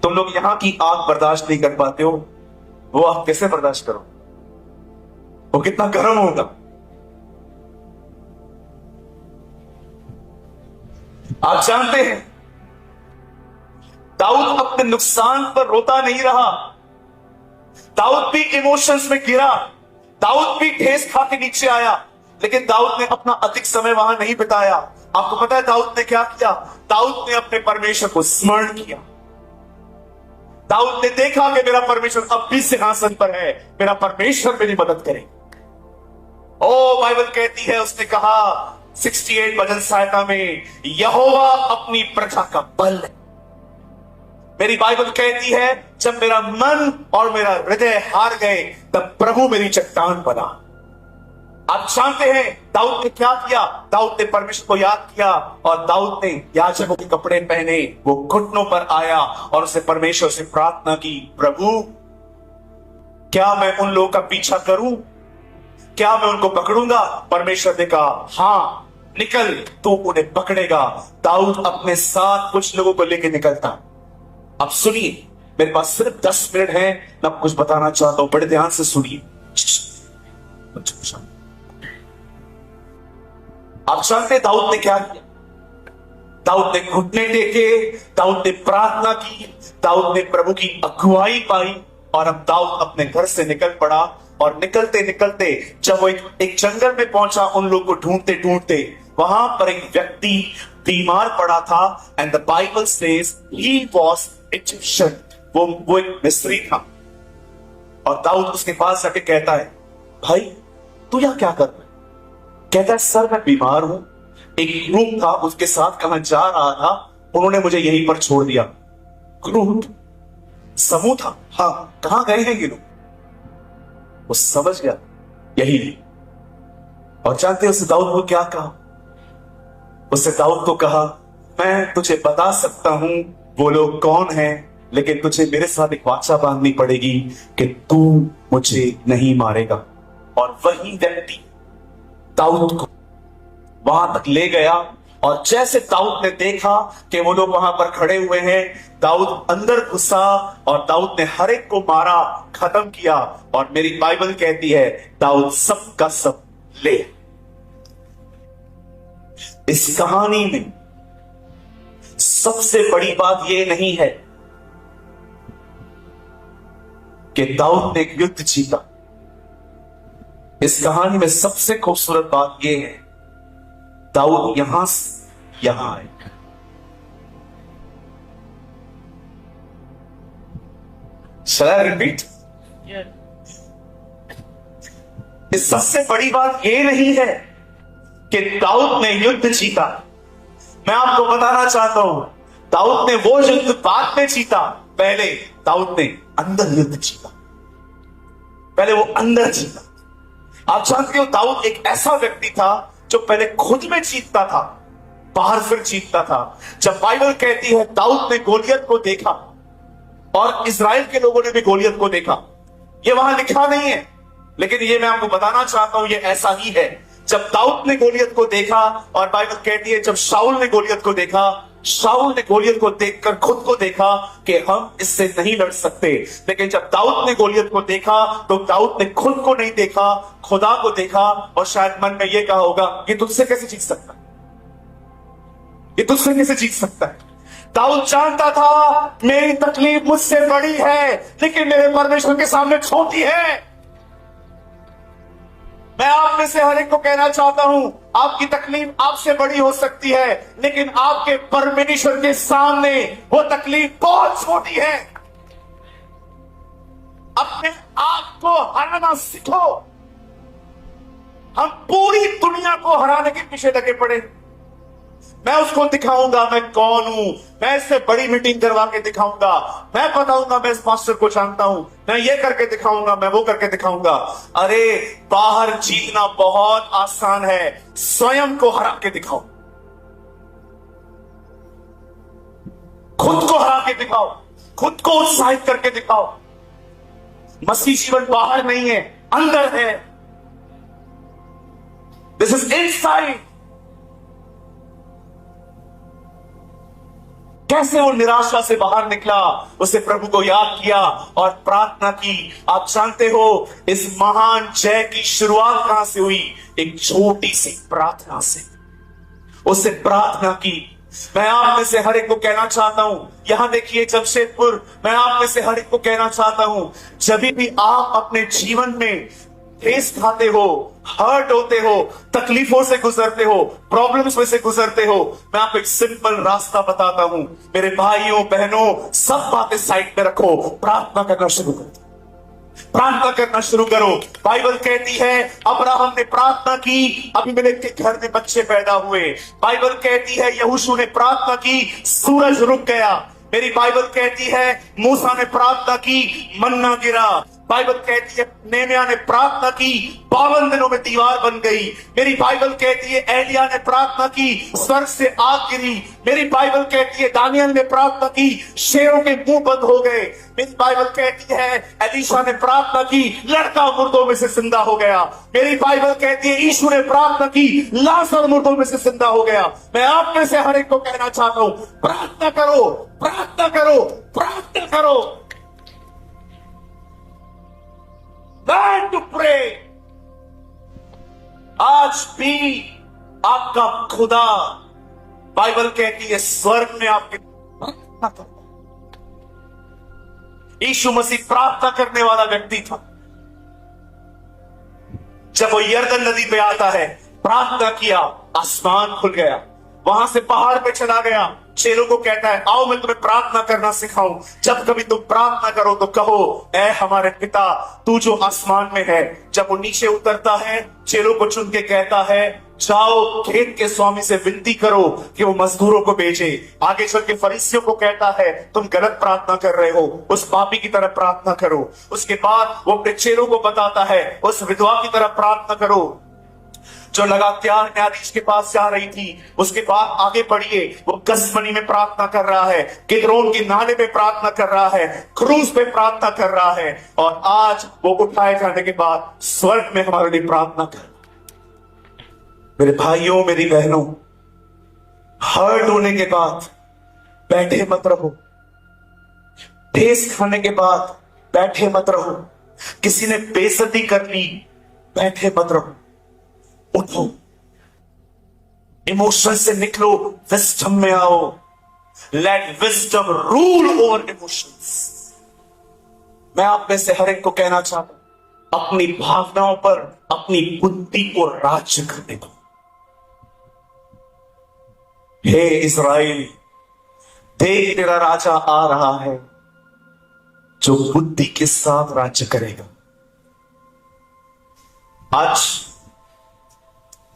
तुम लोग यहां की आग बर्दाश्त नहीं कर पाते हो, वो आग कैसे बर्दाश्त करो? वो कितना गर्म होगा। आप जानते हैं दाऊद अपने नुकसान पर रोता नहीं रहा। दाऊद भी इमोशंस में गिरा, दाऊद भी ठेस खा के नीचे आया, लेकिन दाऊद ने अपना अधिक समय वहां नहीं बिताया। आपको पता है दाऊद ने क्या किया? दाऊद ने अपने परमेश्वर को स्मरण किया। दाऊद ने देखा कि मेरा परमेश्वर अब भी सिंहासन पर है, मेरा परमेश्वर मेरी मदद करे। ओ बाइबल कहती है, उसने कहा 68 भजन सहायता में, यहोवा अपनी प्रजा का बल है। मेरी बाइबल कहती है जब मेरा मन और मेरा हृदय हार गए तब प्रभु मेरी चट्टान बना। आप जानते हैं दाऊद ने क्या किया? दाऊद ने परमेश्वर को याद किया और दाऊद ने याजकों के कपड़े पहने, वो घुटनों पर आया और उसने परमेश्वर से प्रार्थना की, प्रभु क्या मैं उन लोगों का पीछा करूं? क्या मैं उनको पकड़ूंगा? परमेश्वर ने कहा हां निकल, तू उन्हें पकड़ेगा। दाऊद अपने साथ कुछ लोगों को लेकर निकलता। अब सुनिए, मेरे पास सिर्फ 10 मिनट है, मैं कुछ बताना चाहता हूं, बड़े ध्यान से सुनिए। आप जानते दाऊद ने क्या किया? दाऊद ने घुटने टेके, दाऊद ने प्रार्थना की, दाऊद ने प्रभु की अगुवाई पाई और अब दाऊद अपने घर से निकल पड़ा। और निकलते निकलते जब वो एक जंगल में पहुंचा, उन लोगों को ढूंढते ढूंढते वहां पर एक व्यक्ति बीमार पड़ा था। And the Bible says he was Egyptian, वो एक मिस्री था। और दाऊद उसके पास जाके कहता है, भाई तू यहां क्या कर रहा है? कहता है सर मैं बीमार हूं, एक ग्रुप था उसके साथ कहां जा रहा था, उन्होंने मुझे यहीं पर छोड़ दिया। ग्रुप? समूह था? हाँ, कहां गए हैं ये लोग? वो समझ गया यही। और जानते उससे दाऊद को क्या कहा? उससे दाऊद को कहा मैं तुझे बता सकता हूं वो लोग कौन हैं, लेकिन तुझे मेरे साथ एक वाचा बांधनी पड़ेगी कि तू मुझे नहीं मारेगा। और वही व्यक्ति दाऊद को वहां तक ले गया और जैसे दाऊद ने देखा कि वो लोग वहां पर खड़े हुए हैं, दाऊद अंदर घुसा और दाऊद ने हर एक को मारा, खत्म किया। और मेरी बाइबल कहती है दाऊद सब का सब ले। इस कहानी में सबसे बड़ी बात यह नहीं है कि दाऊद ने एक युद्ध जीता। इस कहानी में सबसे खूबसूरत बात यह है दाऊद यहां से यहां आए। Shall I repeat? इस सबसे बड़ी बात यह नहीं है कि दाऊद ने युद्ध जीता। मैं आपको बताना चाहता हूं दाऊद ने वो युद्ध बाद में जीता, पहले दाऊद ने अंदर युद्ध जीता। पहले वो अंदर जीता। आप जानते हो दाऊद एक ऐसा व्यक्ति था जो पहले खुद में जीतता था, बाहर फिर जीतता था। जब बाइबल कहती है दाऊद ने गोलियत को देखा और इजराइल के लोगों ने भी गोलियत को देखा, ये वहां लिखा नहीं है, लेकिन ये मैं आपको बताना चाहता हूं ये ऐसा ही है। जब दाऊद ने गोलियत को देखा और बाइबल कहती है जब शाऊल ने गोलियत को देखा, शाऊल ने गोलियत को देखकर खुद को देखा कि हम इससे नहीं लड़ सकते। लेकिन जब दाऊद ने गोलियत को देखा तो दाऊद ने खुद को नहीं देखा, खुदा को देखा और शायद मन में यह कहा होगा ये तुझसे कैसे जीत सकता है, ये तुझसे कैसे जीत सकता है। दाऊद जानता था मेरी तकलीफ मुझसे बड़ी है लेकिन मेरे परमेश्वर के सामने छोटी है। मैं आप में से हर एक को कहना चाहता हूं आपकी तकलीफ आपसे बड़ी हो सकती है लेकिन आपके परमेश्वर के सामने वो तकलीफ बहुत छोटी है। अपने आप को हराना सीखो। हम पूरी दुनिया को हराने के पीछे लगे पड़े। मैं उसको दिखाऊंगा मैं कौन हूं, मैं इससे बड़ी मीटिंग करवा के दिखाऊंगा, मैं बताऊंगा मैं इस मास्टर को जानता हूं, मैं ये करके दिखाऊंगा, मैं वो करके दिखाऊंगा। अरे बाहर जीतना बहुत आसान है, स्वयं को हरा के दिखाओ, खुद को हरा के दिखाओ, खुद को उत्साहित करके दिखाओ। मसीह जीवन बाहर नहीं है, अंदर है। This is inside. कैसे वो निराशा से बाहर निकला, उसे प्रभु को याद किया और प्रार्थना की। आप जानते हो इस महान जय की शुरुआत कहां से हुई? एक छोटी सी प्रार्थना से। उससे प्रार्थना की। मैं आप में से हर एक को कहना चाहता हूं, यहां देखिए जमशेदपुर, मैं आप में से हर एक को कहना चाहता हूं जब भी आप अपने जीवन में ठेस खाते हो, हर्ट होते हो, तकलीफों से गुजरते हो, प्रॉब्लम्स में से गुजरते हो, मैं आपको एक सिंपल रास्ता बताता हूं। मेरे भाइयों बहनों, सब बातें साइड में रखो, प्रार्थना करना शुरू करो, प्रार्थना करना शुरू करो। बाइबल कहती है अब्राहम ने प्रार्थना की, अबीमेलेक के घर में बच्चे पैदा हुए। बाइबल कहती है यहोशू ने प्रार्थना की, सूरज रुक गया। मेरी बाइबल कहती है मूसा ने प्रार्थना की, मन्ना गिरा। बाइबल कहती है नेहमिया ने प्रार्थना की, 52 दिनों में दीवार बन गई। मेरी बाइबल कहती है एलिया ने प्रार्थना की, स्वर्ग से आग गिरी। मेरी बाइबल कहती है दानियल ने प्रार्थना की, शेरों के मुंह बंद हो गए। मेरी बाइबल कहती है एलीशा ने प्रार्थना की, लड़का मुर्दों में से जिंदा हो गया। मेरी बाइबल कहती है यीशु ने प्रार्थना की, लाजर मुर्दों में से जिंदा हो गया। मैं आप में से हर एक को कहना चाहता हूं, प्रार्थना करो, प्रार्थना करो, प्रार्थना करो। Learn to pray। आज भी आपका खुदा, बाइबल कहती है स्वर्ग में आपके प्रार्थना करता। यीशु मसीह प्रार्थना करने वाला व्यक्ति था। जब वो यरदन नदी पे आता है, प्रार्थना किया, आसमान खुल गया। वहां से पहाड़ पे चला गया, चेलों को कहता है आओ मैं तुम्हें प्रार्थना करना सिखाऊं। जब कभी तुम प्रार्थना करो तो कहो ऐ हमारे पिता तू जो आसमान में है। जब वो नीचे उतरता है, चेलों को चुन के कहता है जाओ खेत के स्वामी से विनती करो कि वो मजदूरों को भेजे। आगे चल के फरीसियों को कहता है तुम गलत प्रार्थना कर रहे हो, उस पापी की तरह प्रार्थना करो। उसके बाद वो अपने चेलों को बताता है उस विधवा की तरह प्रार्थना करो जो लगातार न्यायाधीश के पास जा रही थी। उसके बाद आगे बढ़िए, वो गसमनी में प्रार्थना कर रहा है, किद्रोन के नाले पे प्रार्थना कर रहा है, क्रूज पे प्रार्थना कर रहा है, और आज वो उठाए जाने के बाद स्वर्ग में हमारे लिए प्रार्थना कर। मेरे भाइयों मेरी बहनों, हर्ट होने के बाद बैठे मत रहो, ठेस खाने के बाद बैठे मत रहो, किसी ने बेइज्जती कर ली बैठे मत रहो, उठो, इमोशन से निकलो, विजडम में आओ। Let wisdom rule over emotions. मैं आप में से हर एक को कहना चाहता हूं अपनी भावनाओं पर अपनी बुद्धि को राज्य करने दो। हे इस्राएल, देख तेरा राजा आ रहा है जो बुद्धि के साथ राज्य करेगा। आज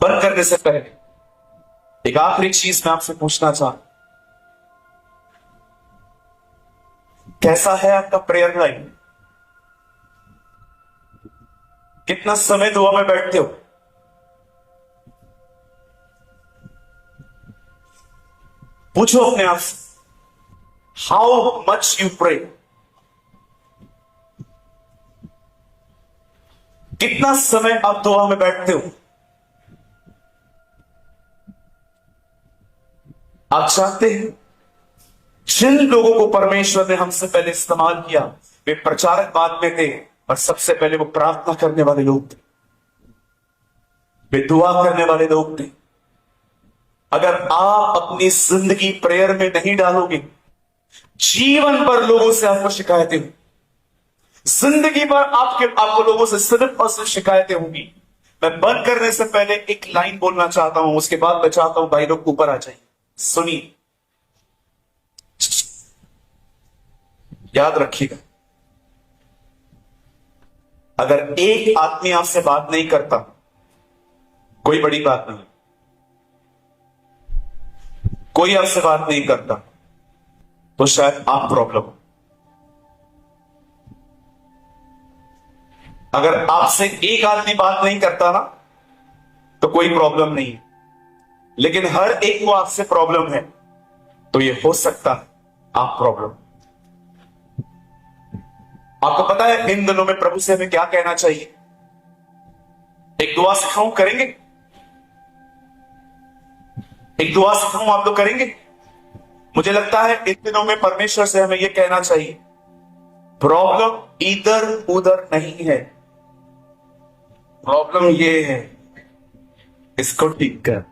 बंद करने से पहले एक आखिरी चीज मैं आपसे पूछना चाहता, कैसा है आपका प्रेयर लाइफ? कितना समय दुआ में बैठते हो? पूछो अपने आप से, हाउ मच यू प्रे? कितना समय आप दुआ में बैठते हो? आप चाहते हैं जिन लोगों को परमेश्वर ने हमसे पहले इस्तेमाल किया वे प्रचारक बाद में थे, और सबसे पहले वो प्रार्थना करने वाले लोग थे, वे दुआ करने वाले लोग थे। अगर आप अपनी जिंदगी प्रेयर में नहीं डालोगे, जीवन भर लोगों से आपको शिकायतें होंगी, जिंदगी भर आपको लोगों से सिर्फ और सिर्फ शिकायतें होंगी। मैं बंद करने से पहले एक लाइन बोलना चाहता हूं, उसके बाद मैं चाहता हूं भाई लोग ऊपर आ जाइए, सुनिए, याद रखिएगा। अगर एक आदमी आपसे बात नहीं करता, कोई बड़ी बात नहीं, कोई आपसे बात नहीं करता तो शायद आप प्रॉब्लम हो। अगर आपसे एक आदमी बात नहीं करता ना तो कोई प्रॉब्लम नहीं है, लेकिन हर एक को आपसे प्रॉब्लम है, तो ये हो सकता है आप प्रॉब्लम। आपको पता है इन दिनों में प्रभु से हमें क्या कहना चाहिए? एक दुआ सिखाऊं, करेंगे? एक दुआ सिखाऊं, आप लोग करेंगे? मुझे लगता है इन दिनों में परमेश्वर से हमें यह कहना चाहिए, प्रॉब्लम इधर उधर नहीं है, प्रॉब्लम ये है, इसको ठीक कर।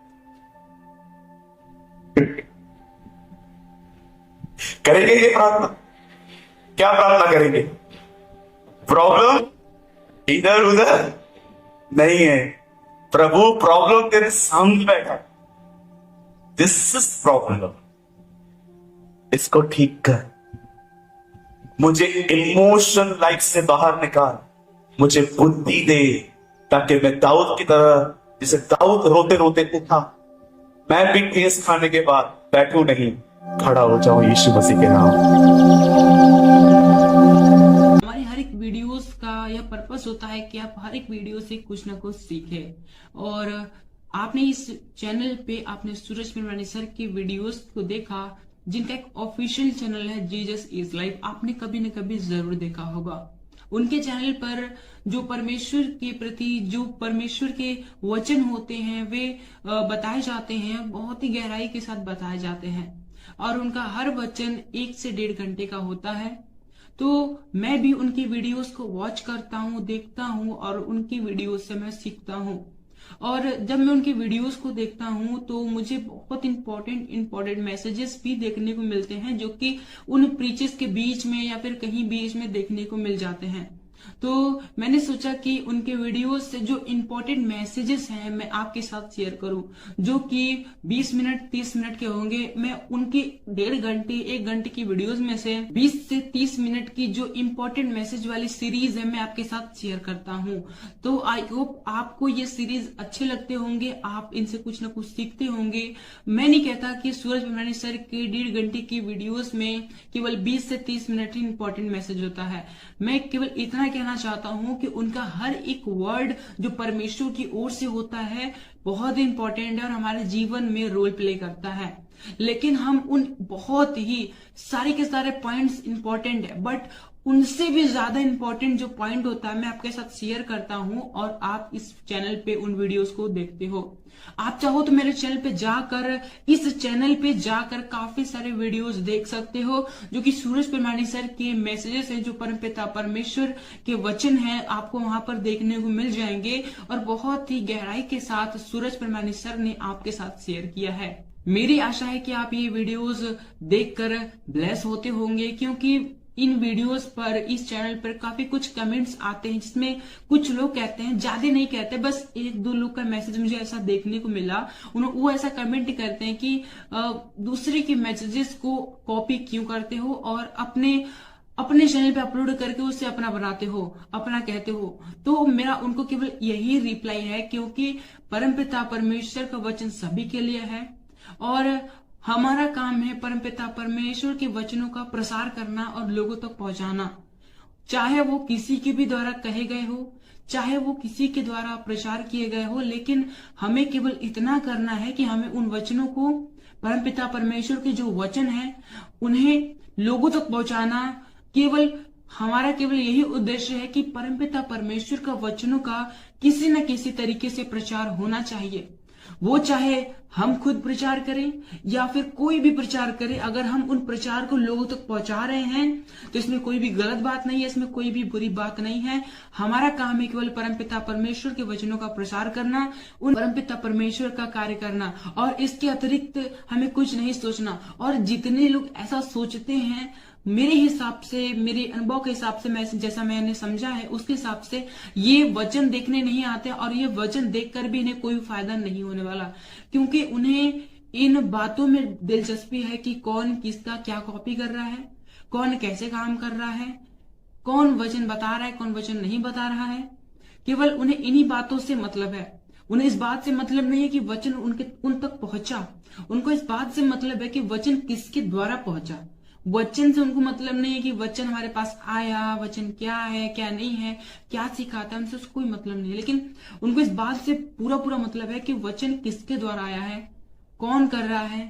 करेंगे ये प्रार्थना? क्या प्रार्थना करेंगे? प्रॉब्लम इधर उधर नहीं है, प्रभु प्रॉब्लम तेरे सामने बैठा है, दिस इज प्रॉब्लम, इसको ठीक कर, मुझे इमोशन लाइफ से बाहर निकाल, मुझे बुद्धि दे, ताकि मैं दाऊद की तरह, जैसे दाऊद रोते रोते उठा, मैं भी ठेस खाने के बाद बैठूं नहीं, खड़ा हो जाओ यीशु मसीह के नाम। हमारे हर एक वीडियोस का यह पर्पस होता है कि आप हर एक वीडियो से कुछ ना कुछ सीखें। और आपने इस चैनल पे आपने सूरज पिरवानी सर की वीडियोस को देखा, जिनका एक ऑफिशियल चैनल है जीसस इज लाइफ, आपने कभी न कभी जरूर देखा होगा। उनके चैनल पर जो परमेश्वर के प्रति जो परमेश्वर के वचन होते हैं वे बताए जाते हैं, बहुत ही गहराई के साथ बताए जाते हैं। और उनका हर वचन 1 से 1.5 घंटे का होता है। तो मैं भी उनकी वीडियोस को वॉच करता हूँ, देखता हूँ और उनकी वीडियोस से मैं सीखता हूँ। और जब मैं उनकी वीडियोस को देखता हूँ तो मुझे बहुत इंपॉर्टेंट मैसेजेस भी देखने को मिलते हैं, जो कि उन प्रीचेस के बीच में या फिर कहीं बीच में देखने को मिल जाते हैं। तो मैंने सोचा कि उनके वीडियोस से जो इम्पोर्टेंट मैसेजेस हैं मैं आपके साथ शेयर करूं, जो कि 20 मिनट 30 मिनट के होंगे। मैं उनकी 1.5 घंटे 1 घंटे की वीडियोस में से 20 से 30 मिनट की जो इम्पोर्टेंट मैसेज वाली सीरीज है मैं आपके साथ शेयर करता हूं। तो आई होप आपको ये सीरीज अच्छे लगते होंगे, आप इनसे कुछ ना कुछ सीखते होंगे। मैं नहीं कहता कि सूरज पिरवानी सर के 1.5 घंटे की वीडियोस में केवल 20 से 30 मिनट ही इंपॉर्टेंट मैसेज होता है। मैं केवल इतना कहना चाहता हूं कि उनका हर एक वर्ड जो परमेश्वर की ओर से होता है बहुत इंपॉर्टेंट है और हमारे जीवन में रोल प्ले करता है। लेकिन हम उन बहुत ही सारे के सारे पॉइंट्स इंपॉर्टेंट है, बट उनसे भी ज्यादा इंपॉर्टेंट जो पॉइंट होता है मैं आपके साथ शेयर करता हूं और आप इस चैनल पे उन वीडियोस को देखते हो। आप चाहो तो मेरे चैनल पे जाकर काफी सारे वीडियोस देख सकते हो, जो कि सूरज पिरवानी सर के मैसेजेस हैं, जो परमपिता परमेश्वर के वचन हैं, आपको वहां पर देखने को मिल जाएंगे और बहुत ही गहराई के साथ सूरज पिरवानी सर ने आपके साथ शेयर किया है। मेरी आशा है कि आप ये वीडियोस देखकर ब्लेस होते होंगे, क्योंकि इन वीडियोस पर इस चैनल पर काफी कुछ कमेंट्स आते हैं, जिसमें कुछ लोग कहते हैं, ज्यादा नहीं कहते, बस 1-2 लोग का मैसेज मुझे ऐसा देखने को मिला, वो ऐसा कमेंट करते हैं कि दूसरे के मैसेजेस को कॉपी क्यों करते हो और अपने चैनल पे अपलोड करके उससे अपना बनाते हो, अपना कहते हो। तो मेरा उनको केवल यही रिप्लाई है, क्योंकि परमपिता परमेश्वर का वचन सभी के लिए है और हमारा काम है परमपिता परमेश्वर के वचनों का प्रसार करना और लोगों तक पहुंचाना, चाहे वो किसी के भी द्वारा कहे गए हो, चाहे वो किसी के द्वारा प्रचार किए गए हो। लेकिन हमें केवल इतना करना है कि हमें उन वचनों को, परमपिता परमेश्वर के जो वचन है, उन्हें लोगों तक पहुंचाना। हमारा केवल यही उद्देश्य है कि परमपिता परमेश्वर का वचनों का किसी न किसी तरीके से प्रचार होना चाहिए। वो चाहे हम खुद प्रचार करें या फिर कोई भी प्रचार करे, अगर हम उन प्रचार को लोगों तक पहुंचा रहे हैं तो इसमें कोई भी गलत बात नहीं है, इसमें कोई भी बुरी बात नहीं है। हमारा काम है केवल परमपिता परमेश्वर के वचनों का प्रसार करना, उन परमपिता परमेश्वर का कार्य करना, और इसके अतिरिक्त हमें कुछ नहीं सोचना। और जितने लोग ऐसा सोचते हैं, मेरे हिसाब से, मेरे अनुभव के हिसाब से, मैं जैसा मैंने समझा है उसके हिसाब से ये वचन देखने नहीं आते और ये वचन देखकर भी इन्हें कोई फायदा नहीं होने वाला, क्योंकि उन्हें इन बातों में दिलचस्पी है कि कौन किसका क्या कॉपी कर रहा है, कौन कैसे काम कर रहा है, कौन वचन बता रहा है, कौन वचन नहीं बता रहा है। केवल उन्हें इन्हीं बातों से मतलब है। उन्हें इस बात से मतलब नहीं है कि वचन उन तक पहुंचा, उनको इस बात से मतलब है कि वचन किसके द्वारा पहुंचा। वचन से उनको मतलब नहीं है कि वचन हमारे पास आया, वचन क्या है क्या नहीं है, क्या सिखाता है, उनसे उसको कोई मतलब नहीं है। लेकिन उनको इस बात से पूरा मतलब है कि वचन किसके द्वारा आया है, कौन कर रहा है,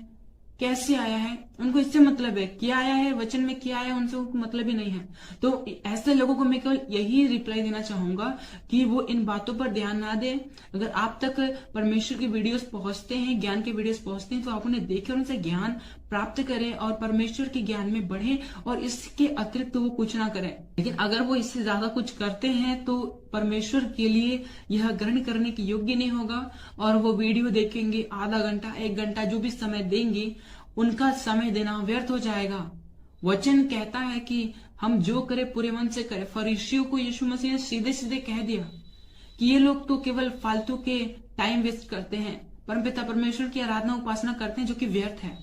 कैसे आया है, उनको इससे मतलब है। क्या आया है, वचन में क्या आया है, उनसे उनको मतलब ही नहीं है। तो ऐसे लोगों को मैं केवल यही रिप्लाई देना चाहूंगा कि वो इन बातों पर ध्यान ना दें। अगर आप तक परमेश्वर की वीडियोस पहुंचते हैं, ज्ञान के वीडियोस पहुंचते हैं, तो आप उन्हें देखें, उनसे ज्ञान प्राप्त करें और परमेश्वर के ज्ञान में बढ़े, और इसके अतिरिक्त वो कुछ ना करें। लेकिन अगर वो इससे ज्यादा कुछ करते हैं तो परमेश्वर के लिए यह ग्रहण करने के योग्य नहीं होगा, और वो वीडियो देखेंगे आधा घंटा 1 घंटा जो भी समय देंगे, उनका समय देना व्यर्थ हो जाएगा। वचन कहता है कि हम जो करें पूरे मन से करें। फरीसियों को यीशु मसीह ने सीधे सीधे कह दिया कि ये लोग तो केवल फालतू के टाइम वेस्ट करते हैं, परमपिता परमेश्वर की आराधना उपासना करते हैं जो कि व्यर्थ है।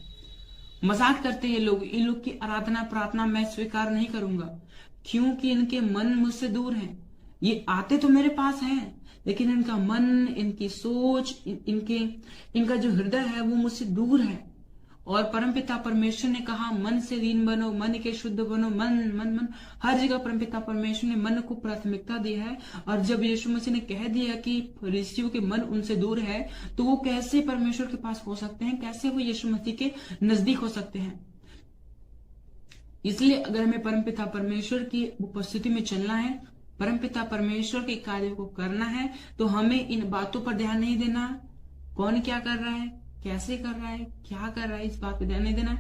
मजाक करते हैं ये लोग, इन लोग की आराधना प्रार्थना मैं स्वीकार नहीं करूंगा, क्योंकि इनके मन मुझसे दूर हैं। ये आते तो मेरे पास हैं, लेकिन इनका मन, इनकी सोच, इनका जो हृदय है वो मुझसे दूर है। और परमपिता परमेश्वर ने कहा मन से दीन बनो, मन के शुद्ध बनो, मन मन मन हर जगह परमपिता परमेश्वर ने मन को प्राथमिकता दी है। और जब यीशु मसीह ने कह दिया कि फरीसियों के मन उनसे दूर है, तो वो कैसे परमेश्वर के पास हो सकते हैं, कैसे वो यीशु मसीह के नजदीक हो सकते हैं। इसलिए अगर हमें परमपिता परमेश्वर की उपस्थिति में चलना है, परमपिता परमेश्वर के कार्य को करना है, तो हमें इन बातों पर ध्यान नहीं देना कौन क्या कर रहा है, कैसे कर रहा है, क्या कर रहा है, इस बात पे ध्यान नहीं देना।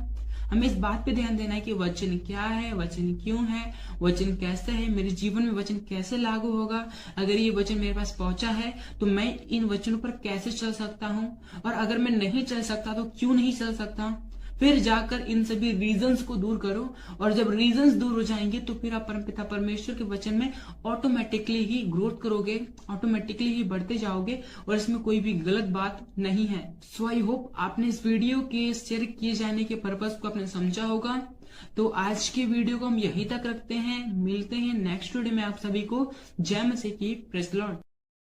हमें इस बात पे ध्यान देना है कि वचन क्या है, वचन क्यों है, वचन कैसे है, मेरे जीवन में वचन कैसे लागू होगा। अगर ये वचन मेरे पास पहुंचा है तो मैं इन वचनों पर कैसे चल सकता हूं, और अगर मैं नहीं चल सकता तो क्यों नहीं चल सकता। फिर जाकर इन सभी रीजंस को दूर करो, और जब रीजंस दूर हो जाएंगे तो फिर आप परमपिता परमेश्वर के वचन में ऑटोमेटिकली ही ग्रोथ करोगे, ऑटोमेटिकली ही बढ़ते जाओगे, और इसमें कोई भी गलत बात नहीं है। सो आई होप आपने इस वीडियो के शेयर किए जाने के पर्पस को आपने समझा होगा। तो आज के वीडियो को हम यहीं तक रखते हैं, मिलते हैं नेक्स्ट वीडियो में आप सभी को। जय मसीह की, प्रेज़ द लॉर्ड।